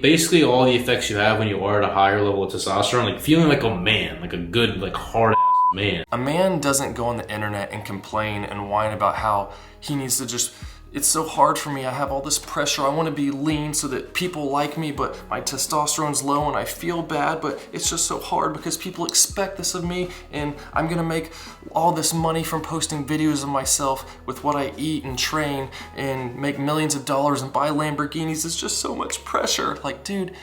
Basically all the effects you have when you are at a higher level of testosterone, like feeling like a man, like a good, like hard ass man. A man doesn't go on the internet and complain and whine about how he needs to just, it's so hard for me, I have all this pressure, I want to be lean so that people like me, but my testosterone's low and I feel bad, but it's just so hard because people expect this of me, and I'm gonna make all this money from posting videos of myself with what I eat and train and make millions of dollars and buy Lamborghinis. It's just so much pressure. Like, dude,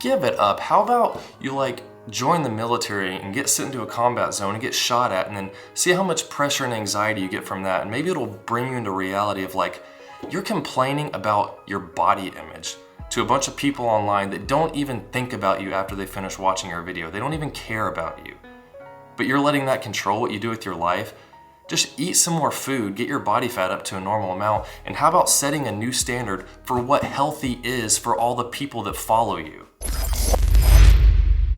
give it up. How about you like join the military and get sent into a combat zone and get shot at, and then see how much pressure and anxiety you get from that, and maybe it'll bring you into reality of like, you're complaining about your body image to a bunch of people online that don't even think about you after they finish watching your video. They don't even care about you. But you're letting that control what you do with your life. Just eat some more food, get your body fat up to a normal amount, and how about setting a new standard for what healthy is for all the people that follow you?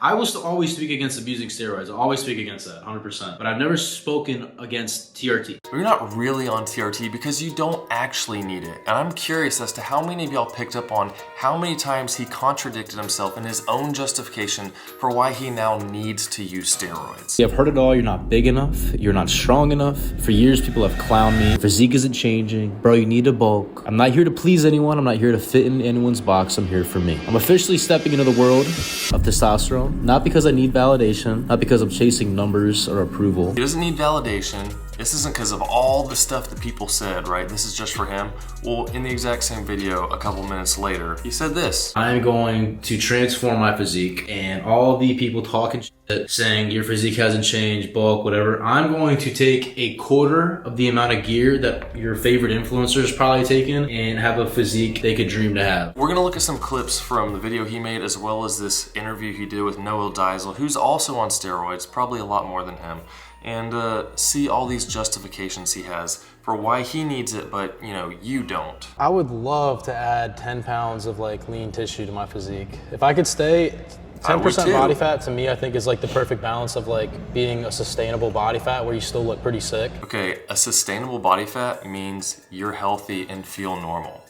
I will always speak against abusing steroids. I always speak against that, 100%. But I've never spoken against TRT. You're not really on TRT because you don't actually need it. And I'm curious as to how many of y'all picked up on how many times he contradicted himself in his own justification for why he now needs to use steroids. I've heard it all. You're not big enough. You're not strong enough. For years, people have clowned me. Physique isn't changing. Bro, you need to bulk. I'm not here to please anyone. I'm not here to fit in anyone's box. I'm here for me. I'm officially stepping into the world of testosterone. Not because I need validation, not because I'm chasing numbers or approval. He doesn't need validation. This isn't because of all the stuff that people said, right? This is just for him. Well, in the exact same video, a couple minutes later, he said this. I'm going to transform my physique, and all the people talking shit, saying your physique hasn't changed, bulk, whatever, I'm going to take a quarter of the amount of gear that your favorite influencer's probably taken and have a physique they could dream to have. We're gonna look at some clips from the video he made as well as this interview he did with Noah Diesel, who's also on steroids, probably a lot more than him, and see all these justifications he has for why he needs it, but you don't. I would love to add 10 pounds of like lean tissue to my physique. If I could stay 10% body fat, to me, I think is like the perfect balance of like being a sustainable body fat where you still look pretty sick. Okay, a sustainable body fat means you're healthy and feel normal.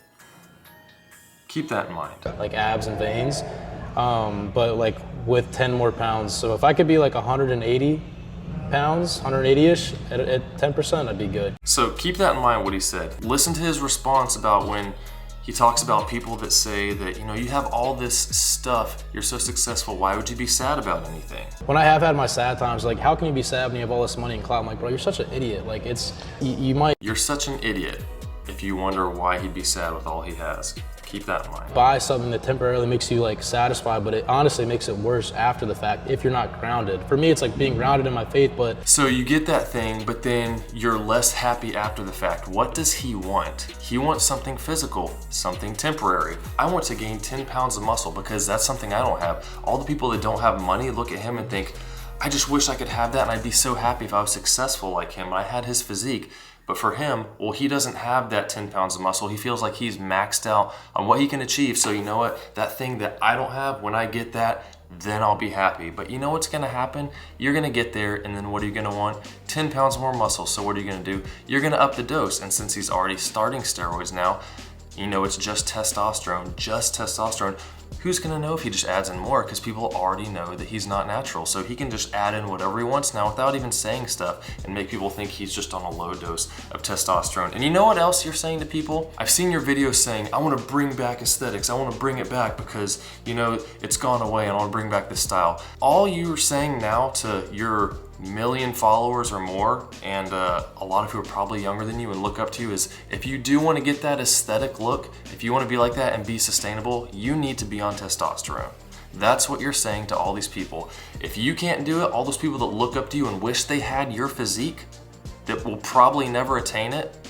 Keep that in mind. Like abs and veins, but like with 10 more pounds. So if I could be like 180 pounds, 180-ish at 10%, I'd be good. So keep that in mind what he said. Listen to his response about when he talks about people that say that, you have all this stuff, you're so successful, why would you be sad about anything? When I have had my sad times, like, how can you be sad when you have all this money and clout? I'm like, bro, you're such an idiot. Like, You're such an idiot if you wonder why he'd be sad with all he has. Keep that in mind. Buy something that temporarily makes you like satisfied, but it honestly makes it worse after the fact if you're not grounded. For me, it's like being grounded in my faith, but... So you get that thing, but then you're less happy after the fact. What does he want? He wants something physical, something temporary. I want to gain 10 pounds of muscle because that's something I don't have. All the people that don't have money look at him and think, I just wish I could have that and I'd be so happy if I was successful like him and I had his physique. But for him, well, he doesn't have that 10 pounds of muscle. He feels like he's maxed out on what he can achieve. So you know what? That thing that I don't have, when I get that, then I'll be happy. But you know what's gonna happen? You're gonna get there, and then what are you gonna want? 10 pounds more muscle. So what are you gonna do? You're gonna up the dose. And since he's already starting steroids now, it's just testosterone. Who's gonna know if he just adds in more? Because people already know that he's not natural. So he can just add in whatever he wants now without even saying stuff and make people think he's just on a low dose of testosterone. And you know what else you're saying to people? I've seen your videos saying, I wanna bring back aesthetics. I wanna bring it back because, it's gone away and I wanna bring back this style. All you're saying now to your million followers or more, and a lot of who are probably younger than you and look up to you, is if you do want to get that aesthetic look, if you want to be like that and be sustainable, you need to be on testosterone. That's what you're saying to all these people. If you can't do it, all those people that look up to you and wish they had your physique that will probably never attain it,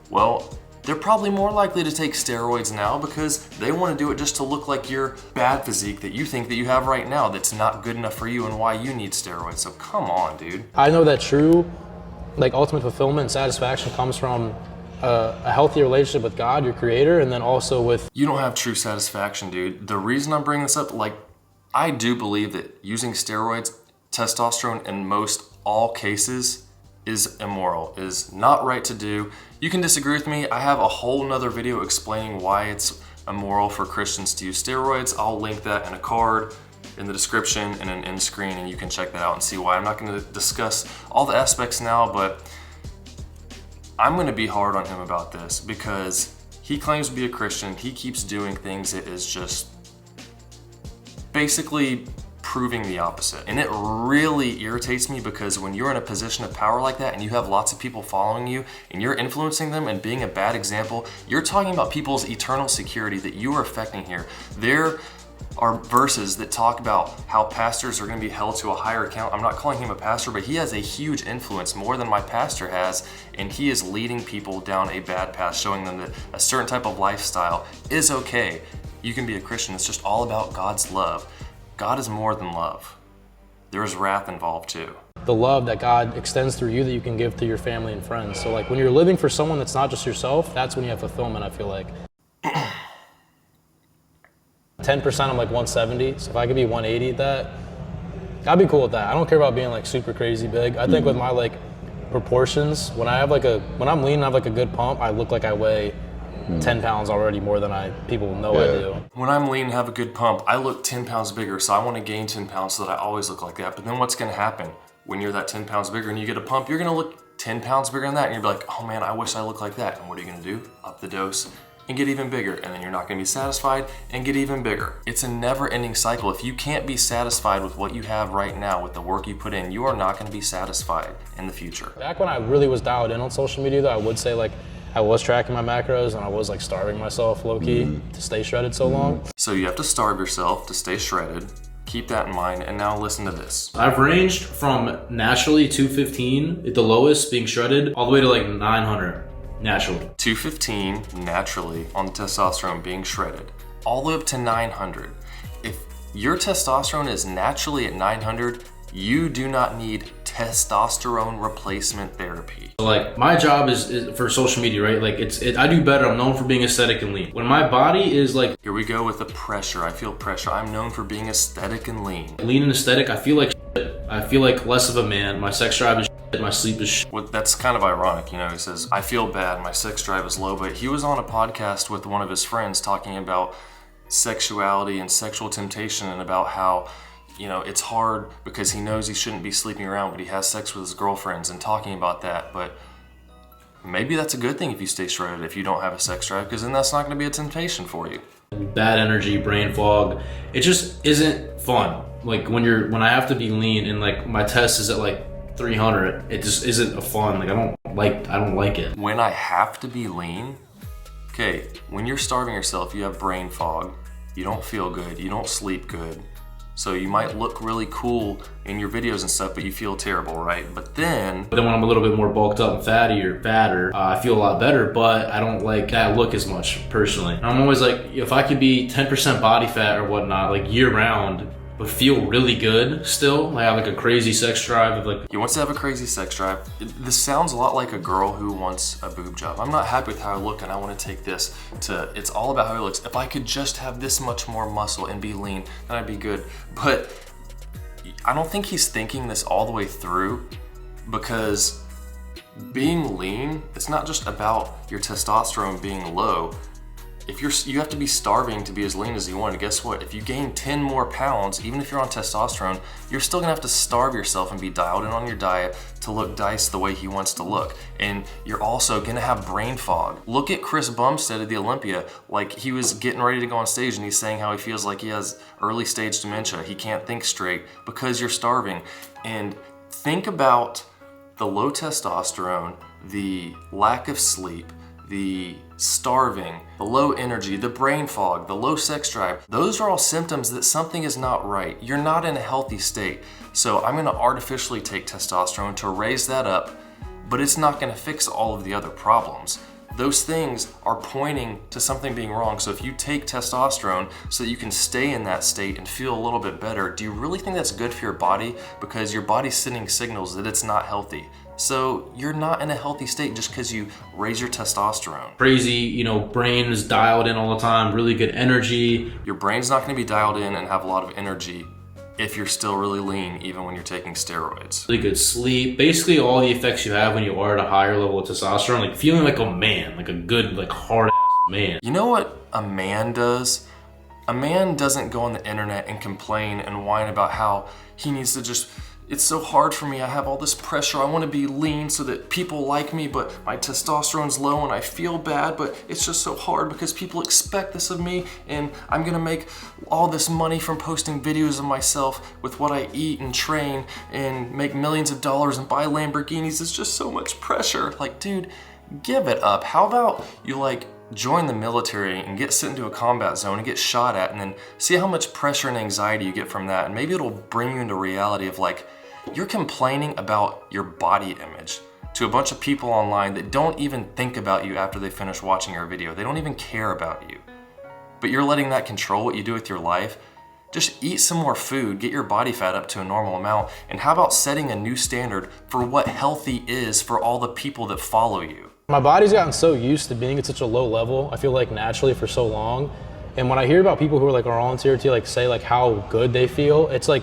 well, they're probably more likely to take steroids now because they want to do it just to look like your bad physique that you think that you have right now that's not good enough for you and why you need steroids. So come on, dude. I know that true, like ultimate fulfillment and satisfaction comes from a healthy relationship with God, your creator, and then also with... You don't have true satisfaction, dude. The reason I'm bringing this up, I do believe that using steroids, testosterone in most all cases is immoral, is not right to do. You can disagree with me. I have a whole nother video explaining why it's immoral for Christians to use steroids. I'll link that in a card, in the description, and an end screen, and you can check that out and see why. I'm not going to discuss all the aspects now, but I'm going to be hard on him about this because he claims to be a Christian. He keeps doing things that is just basically proving the opposite. And it really irritates me because when you're in a position of power like that and you have lots of people following you and you're influencing them and being a bad example, you're talking about people's eternal security that you are affecting here. There are verses that talk about how pastors are going to be held to a higher account. I'm not calling him a pastor, but he has a huge influence, more than my pastor has, and he is leading people down a bad path, showing them that a certain type of lifestyle is okay. You can be a Christian. It's just all about God's love. God is more than love. There is wrath involved too. The love that God extends through you that you can give to your family and friends. So like when you're living for someone that's not just yourself, that's when you have fulfillment, I feel like. 10%, I'm like 170. So if I could be 180 at that, I'd be cool with that. I don't care about being like super crazy big. I think with my like proportions, when I'm lean and I have like a good pump, I look like I weigh 10 pounds already more than people know I do. When I'm lean and have a good pump, I look 10 pounds bigger, so I want to gain 10 pounds so that I always look like that. But then what's going to happen when you're that 10 pounds bigger and you get a pump, you're going to look 10 pounds bigger than that, and you'll be like, oh man, I wish I looked like that. And what are you going to do? Up the dose and get even bigger, and then you're not going to be satisfied and get even bigger. It's a never-ending cycle. If you can't be satisfied with what you have right now, with the work you put in, you are not going to be satisfied in the future. Back when I really was dialed in on social media though, I would say like I was tracking my macros and I was like starving myself low-key to stay shredded so long. So you have to starve yourself to stay shredded. Keep that in mind, and now listen to this. I've ranged from naturally 215 at the lowest being shredded all the way to like 900 naturally. 215 naturally on the testosterone being shredded, all the way up to 900. If your testosterone is naturally at 900, you do not need testosterone replacement therapy. So like my job is for social media, right? Like I do better. I'm known for being aesthetic and lean. When my body is like, here we go with the pressure. I feel pressure. I'm known for being aesthetic and lean. Lean and aesthetic, I feel like shit. I feel like less of a man. My sex drive is shit. My sleep is shit. Well, that's kind of ironic, you know. He says, I feel bad, my sex drive is low, but he was on a podcast with one of his friends talking about sexuality and sexual temptation and about how, you know, it's hard because he knows he shouldn't be sleeping around, but he has sex with his girlfriends and talking about that. But maybe that's a good thing if you stay shredded, if you don't have a sex drive, because then that's not going to be a temptation for you. Bad energy, brain fog. It just isn't fun. Like when I have to be lean and like my test is at like 300, it just isn't a fun. Like I don't like it. When I have to be lean, okay, when you're starving yourself, you have brain fog, you don't feel good, you don't sleep good. So you might look really cool in your videos and stuff, but you feel terrible, right? But then when I'm a little bit more bulked up and fatter, I feel a lot better, but I don't like that look as much personally. I'm always like, if I could be 10% body fat or whatnot, like year round, but feel really good still, like I have like a crazy sex drive of like. He wants to have a crazy sex drive. This sounds a lot like a girl who wants a boob job. I'm not happy with how I look and I want to take this to, it's all about how he looks. If I could just have this much more muscle and be lean, then I'd be good. But I don't think he's thinking this all the way through, because being lean, it's not just about your testosterone being low. If you have to be starving to be as lean as you want, and guess what? If you gain 10 more pounds, even if you're on testosterone, you're still gonna have to starve yourself and be dialed in on your diet to look Dice the way he wants to look. And you're also gonna have brain fog. Look at Chris Bumstead at the Olympia. Like, he was getting ready to go on stage and he's saying how he feels like he has early stage dementia. He can't think straight because you're starving. And think about the low testosterone, the lack of sleep, the starving, the low energy, the brain fog, the low sex drive. Those are all symptoms that something is not right. You're not in a healthy state. So I'm gonna artificially take testosterone to raise that up, but it's not gonna fix all of the other problems. Those things are pointing to something being wrong. So if you take testosterone so that you can stay in that state and feel a little bit better, do you really think that's good for your body? Because your body's sending signals that it's not healthy. So you're not in a healthy state just because you raise your testosterone. Crazy, you know, brain is dialed in all the time, really good energy. Your brain's not going to be dialed in and have a lot of energy if you're still really lean, even when you're taking steroids. Really good sleep. Basically all the effects you have when you are at a higher level of testosterone, like feeling like a man, like a good, like hard ass man. You know what a man does. A man doesn't go on the internet and complain and whine about how he needs to just, it's so hard for me, I have all this pressure, I want to be lean so that people like me, but my testosterone's low and I feel bad, but it's just so hard because people expect this of me, and I'm gonna make all this money from posting videos of myself with what I eat and train and make millions of dollars and buy Lamborghinis. It's just so much pressure. Like, dude, give it up. How about you like join the military and get sent into a combat zone and get shot at, and then see how much pressure and anxiety you get from that, and maybe it'll bring you into reality of like, you're complaining about your body image to a bunch of people online that don't even think about you after they finish watching your video. They don't even care about you. But you're letting that control what you do with your life. Just eat some more food, get your body fat up to a normal amount, and how about setting a new standard for what healthy is for all the people that follow you? My body's gotten so used to being at such a low level, I feel like naturally for so long. And when I hear about people who are on TRT, like say like how good they feel, it's like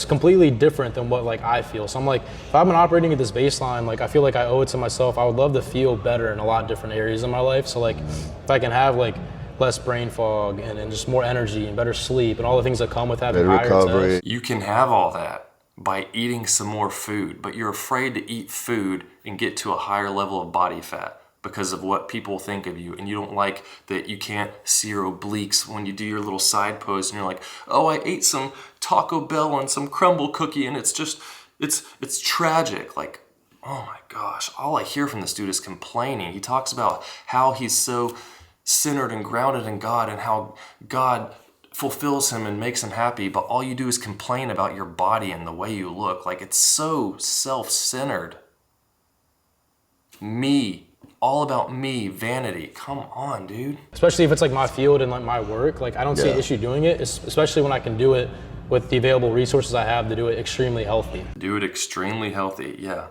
completely different than what like I feel. So I'm like, if I've been operating at this baseline, like I feel like I owe it to myself. I would love to feel better in a lot of different areas of my life. So like if I can have like less brain fog and just more energy and better sleep and all the things that come with having higher tests. You can have all that by eating some more food, but you're afraid to eat food and get to a higher level of body fat because of what people think of you, and you don't like that you can't see your obliques when you do your little side pose, and you're like, oh, I ate some Taco Bell and some crumble cookie, and it's just, it's tragic. Like, oh my gosh, all I hear from this dude is complaining. He talks about how he's so centered and grounded in God and how God fulfills him and makes him happy, but all you do is complain about your body and the way you look. Like, it's so self-centered. Me. All about me, vanity. Come on, dude. Especially if it's like my field and like my work, like I don't see an issue doing it, especially when I can do it with the available resources I have to do it extremely healthy. Do it extremely healthy, yeah.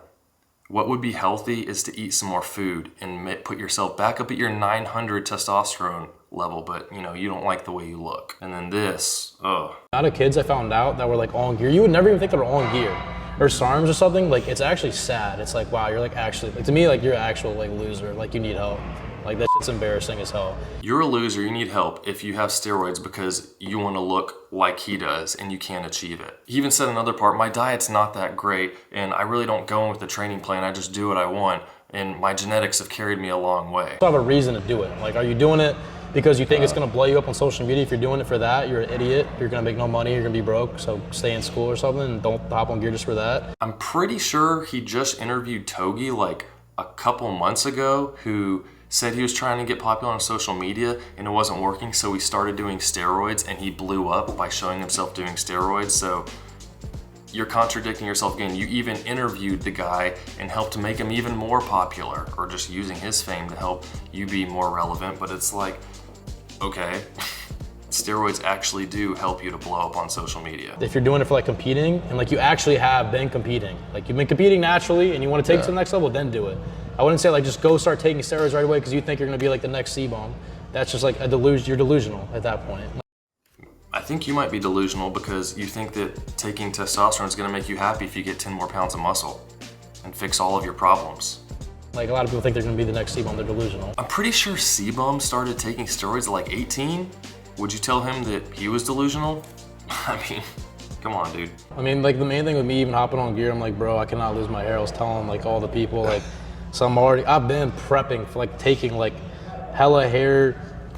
What would be healthy is to eat some more food and put yourself back up at your 900 testosterone level, but you know, you don't like the way you look. And then this, oh. Out of kids I found out that were like on gear, you would never even think they were on gear. Or SARMs or something, like it's actually sad. It's like, wow, you're like actually, like to me, like you're an actual like loser, like you need help. Like that shit's embarrassing as hell. You're a loser, you need help if you have steroids because you want to look like he does and you can't achieve it. He even said another part, my diet's not that great and I really don't go in with the training plan, I just do what I want and my genetics have carried me a long way. You have a reason to do it. Like, are you doing it because you think it's gonna blow you up on social media? If you're doing it for that, you're an idiot. You're gonna make no money, you're gonna be broke, so stay in school or something and don't hop on gear just for that. I'm pretty sure he just interviewed Togi like a couple months ago who said he was trying to get popular on social media and it wasn't working, so he started doing steroids and he blew up by showing himself doing steroids. So you're contradicting yourself again. You even interviewed the guy and helped to make him even more popular, or just using his fame to help you be more relevant. But it's like, okay, steroids actually do help you to blow up on social media. If you're doing it for like competing, and like you actually have been competing, like you've been competing naturally and you want to take it to the next level, then do it. I wouldn't say like just go start taking steroids right away because you think you're gonna be like the next C-bomb. That's just like a delusion. You're delusional at that point. I think you might be delusional because you think that taking testosterone is gonna make you happy if you get 10 more pounds of muscle and fix all of your problems. Like a lot of people think they're gonna be the next C-bomb, they're delusional. I'm pretty sure C-bomb started taking steroids at like 18. Would you tell him that he was delusional? I mean, come on, dude. I mean, like the main thing with me even hopping on gear, I'm like, bro, I cannot lose my hair. I was telling like all the people, like, so I've been prepping for like taking like hella hair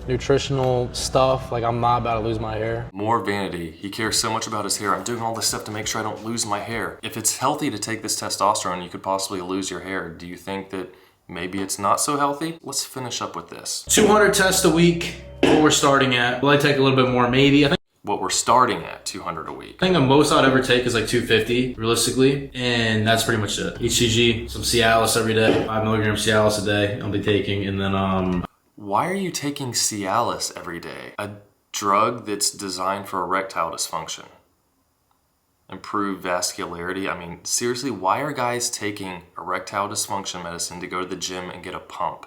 nutritional stuff. Like I'm not about to lose my hair. More vanity. He cares so much about his hair. I'm doing all this stuff to make sure I don't lose my hair. If it's healthy to take this testosterone, you could possibly lose your hair. Do you think that maybe it's not so healthy? Let's finish up with this. 200 tests a week, what we're starting at. Will I take a little bit more? Maybe. I think what we're starting at, 200 a week. I think the most I'd ever take is like 250, realistically, and that's pretty much it. HCG, some Cialis every day, 5 milligrams Cialis a day I'll be taking, and then Why are you taking Cialis every day? A drug that's designed for erectile dysfunction. Improve vascularity. I mean, seriously, why are guys taking erectile dysfunction medicine to go to the gym and get a pump?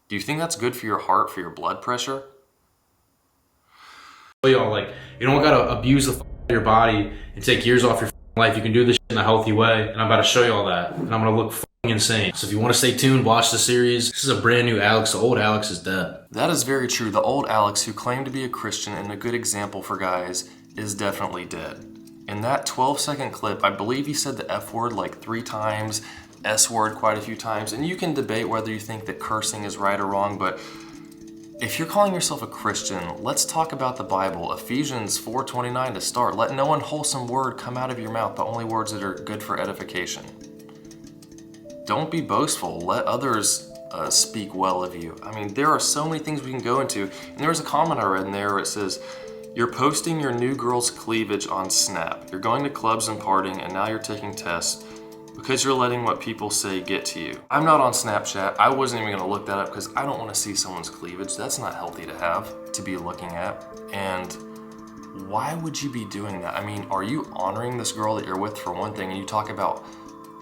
Do you think that's good for your heart, for your blood pressure? y'all, like, you don't gotta abuse the your body and take years off your life. You can do this shit in a healthy way, and I'm about to show you all that, and I'm gonna look insane. So if you want to stay tuned, watch the series. This is a brand new Alex. The old Alex is dead. That is very true. The old Alex, who claimed to be a Christian and a good example for guys, is definitely dead. In that 12-second clip, I believe he said the F word like 3 times, S word quite a few times, and you can debate whether you think that cursing is right or wrong, but if you're calling yourself a Christian, let's talk about the Bible. Ephesians 4:29 to start. Let no unwholesome word come out of your mouth, the only words that are good for edification. Don't be boastful. Let others speak well of you. I mean, there are so many things we can go into. And there was a comment I read in there where it says, you're posting your new girl's cleavage on Snap. You're going to clubs and partying, and now you're taking tests because you're letting what people say get to you. I'm not on Snapchat. I wasn't even gonna look that up because I don't wanna see someone's cleavage. That's not healthy to have, to be looking at. And why would you be doing that? I mean, are you honoring this girl that you're with for one thing, and you talk about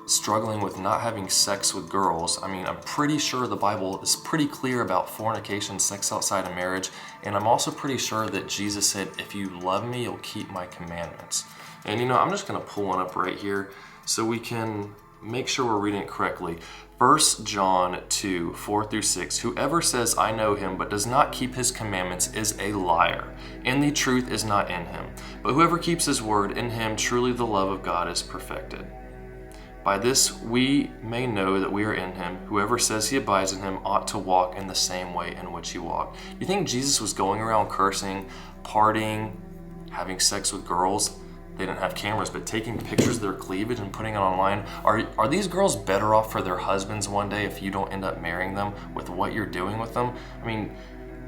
struggling with not having sex with girls? I mean, I'm pretty sure the Bible is pretty clear about fornication, sex outside of marriage, and I'm also pretty sure that Jesus said, if you love me, you'll keep my commandments. And you know, I'm just gonna pull one up right here so we can make sure we're reading it correctly. 1 John 2, 4 through 6, whoever says I know him but does not keep his commandments is a liar, and the truth is not in him. But whoever keeps his word, in him truly the love of God is perfected. By this we may know that we are in him. Whoever says he abides in him ought to walk in the same way in which he walked. You think Jesus was going around cursing, partying, having sex with girls? They didn't have cameras, but taking pictures of their cleavage and putting it online. Are these girls better off for their husbands one day if you don't end up marrying them with what you're doing with them? I mean,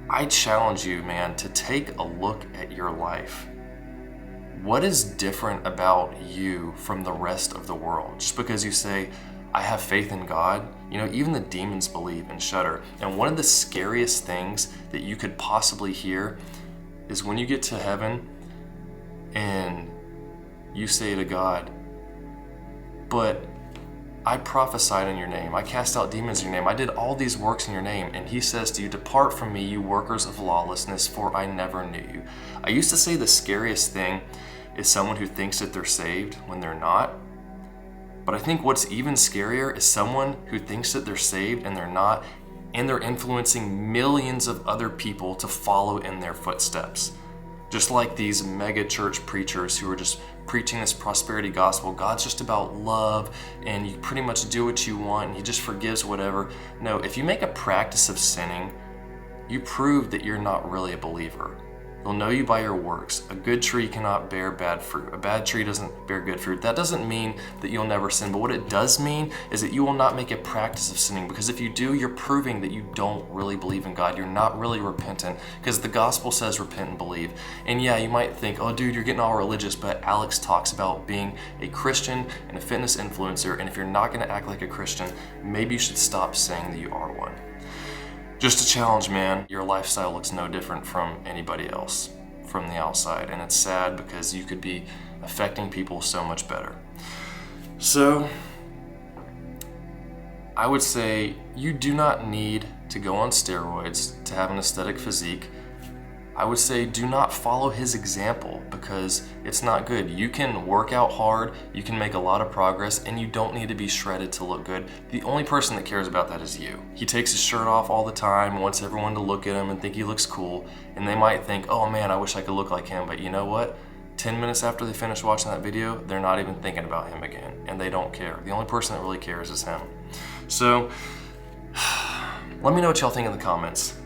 I challenge you, man, to take a look at your life. What is different about you from the rest of the world? Just because you say, I have faith in God, you know, even the demons believe and shudder. And one of the scariest things that you could possibly hear is when you get to heaven and you say to God, but I prophesied in your name, I cast out demons in your name, I did all these works in your name, and he says to you, depart from me, you workers of lawlessness, for I never knew you. I used to say the scariest thing is someone who thinks that they're saved when they're not. But I think what's even scarier is someone who thinks that they're saved and they're not, and they're influencing millions of other people to follow in their footsteps. Just like these mega church preachers who are just preaching this prosperity gospel. God's just about love and you pretty much do what you want and he just forgives whatever. No, if you make a practice of sinning, you prove that you're not really a believer. They'll know you by your works. A good tree cannot bear bad fruit. A bad tree doesn't bear good fruit. That doesn't mean that you'll never sin, but what it does mean is that you will not make a practice of sinning, because if you do, you're proving that you don't really believe in God. You're not really repentant, because the gospel says repent and believe. And yeah, you might think, oh dude, you're getting all religious, but Alex talks about being a Christian and a fitness influencer, and if you're not gonna act like a Christian, maybe you should stop saying that you are one. Just a challenge, man. Your lifestyle looks no different from anybody else from the outside, and it's sad because you could be affecting people so much better. So, I would say you do not need to go on steroids to have an aesthetic physique. I would say do not follow his example because it's not good. You can work out hard, you can make a lot of progress, and you don't need to be shredded to look good. The only person that cares about that is you. He takes his shirt off all the time, wants everyone to look at him and think he looks cool, and they might think, oh man, I wish I could look like him, but you know what? 10 minutes after they finish watching that video, they're not even thinking about him again, and they don't care. The only person that really cares is him. So, let me know what y'all think in the comments.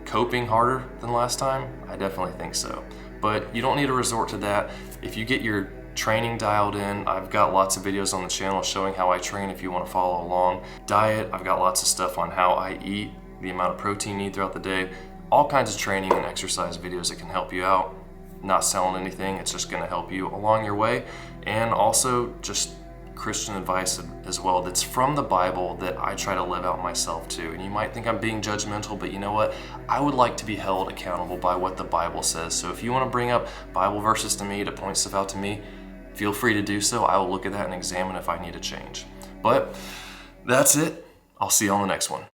Coping harder than last time? I definitely think so. But you don't need to resort to that. If you get your training dialed in, I've got lots of videos on the channel showing how I train if you want to follow along. Diet, I've got lots of stuff on how I eat, the amount of protein you need throughout the day, all kinds of training and exercise videos that can help you out. Not selling anything, it's just gonna help you along your way. And also just Christian advice as well that's from the Bible that I try to live out myself too. And you might think I'm being judgmental, but you know what? I would like to be held accountable by what the Bible says. So if you want to bring up Bible verses to me to point stuff out to me, feel free to do so. I will look at that and examine if I need to change. But that's it. I'll see you on the next one.